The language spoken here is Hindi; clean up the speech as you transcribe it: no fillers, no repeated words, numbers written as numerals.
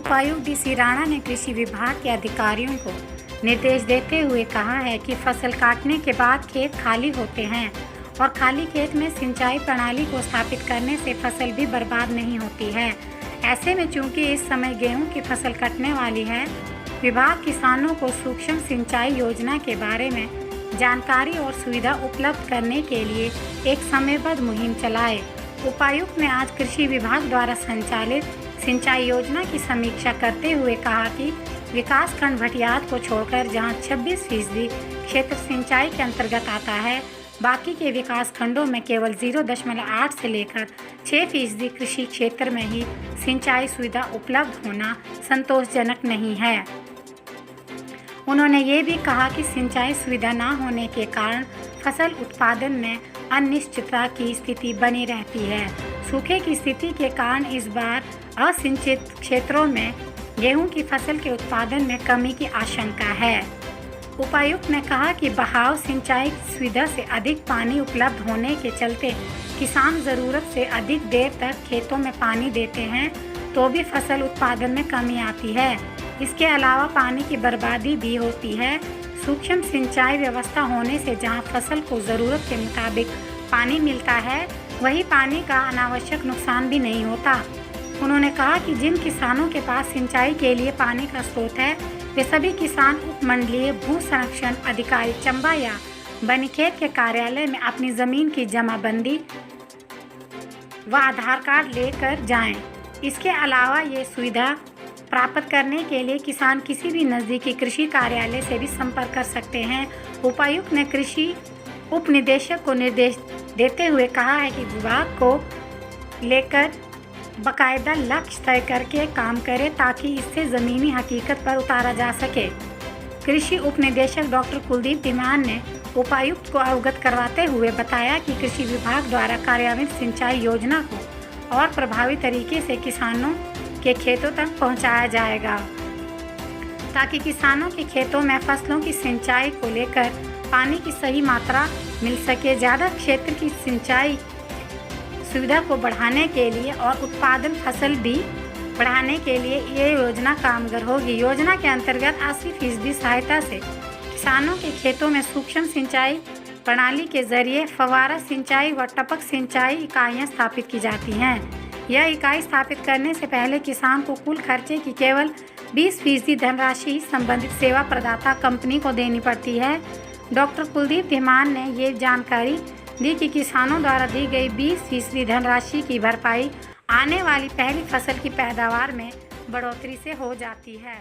उपायुक्त डीसी राणा ने कृषि विभाग के अधिकारियों को निर्देश देते हुए कहा है कि फसल काटने के बाद खेत खाली होते हैं और खाली खेत में सिंचाई प्रणाली को स्थापित करने से फसल भी बर्बाद नहीं होती है। ऐसे में चूंकि इस समय गेहूं की फसल कटने वाली है, विभाग किसानों को सूक्ष्म सिंचाई योजना के बारे में जानकारी और सुविधा उपलब्ध करने के लिए एक समयबद्ध मुहिम चलाए। उपायुक्त ने आज कृषि विभाग द्वारा संचालित सिंचाई योजना की समीक्षा करते हुए कहा कि विकासखंड भटियात को छोड़कर जहां 26% क्षेत्र सिंचाई के अंतर्गत आता है, बाकी के विकासखंडों में केवल 0.8 से लेकर 6% कृषि क्षेत्र में ही सिंचाई सुविधा उपलब्ध होना संतोषजनक नहीं है। उन्होंने ये भी कहा कि सिंचाई सुविधा न होने के कारण फसल उत्पादन में अनिश्चितता की स्थिति बनी रहती है। सूखे की स्थिति के कारण इस बार असिंचित क्षेत्रों में गेहूं की फसल के उत्पादन में कमी की आशंका है। उपायुक्त ने कहा कि बहाव सिंचाई सुविधा से अधिक पानी उपलब्ध होने के चलते किसान ज़रूरत से अधिक देर तक खेतों में पानी देते हैं तो भी फसल उत्पादन में कमी आती है। इसके अलावा पानी की बर्बादी भी होती है। सूक्ष्म सिंचाई व्यवस्था होने से जहां फसल को ज़रूरत के मुताबिक पानी मिलता है, वही पानी का अनावश्यक नुकसान भी नहीं होता। उन्होंने कहा कि जिन किसानों के पास सिंचाई के लिए पानी का स्रोत है, वे सभी किसान उपमंडलीय भू संरक्षण अधिकारी चंबा या बनीखेत के कार्यालय में अपनी ज़मीन की जमाबंदी व आधार कार्ड लेकर जाएं। इसके अलावा ये सुविधा प्राप्त करने के लिए किसान किसी भी नज़दीकी कृषि कार्यालय से भी संपर्क कर सकते हैं। उपायुक्त ने कृषि उप निदेशक को निर्देश देते हुए कहा है कि विभाग को लेकर बाकायदा लक्ष्य तय करके काम करे ताकि इससे ज़मीनी हकीकत पर उतारा जा सके। कृषि उप निदेशक डॉक्टर कुलदीप धीमान ने उपायुक्त को अवगत करवाते हुए बताया कि कृषि विभाग द्वारा कार्यान्वित सिंचाई योजना को और प्रभावी तरीके से किसानों के खेतों तक पहुंचाया जाएगा ताकि किसानों के खेतों में फसलों की सिंचाई को लेकर पानी की सही मात्रा मिल सके। ज़्यादा क्षेत्र की सिंचाई सुविधा को बढ़ाने के लिए और उत्पादन फसल भी बढ़ाने के लिए ये योजना कामगार होगी। योजना के अंतर्गत 80% सहायता से किसानों के खेतों में सूक्ष्म सिंचाई प्रणाली के जरिए फव्वारा सिंचाई व टपक सिंचाई इकाइयाँ स्थापित की जाती हैं। यह इकाई स्थापित करने से पहले किसान को कुल खर्चे की केवल 20% धनराशि संबंधित सेवा प्रदाता कंपनी को देनी पड़ती है। डॉक्टर कुलदीप धीमान ने ये जानकारी दी कि किसानों द्वारा दी गई 20% धनराशि की भरपाई आने वाली पहली फसल की पैदावार में बढ़ोतरी से हो जाती है।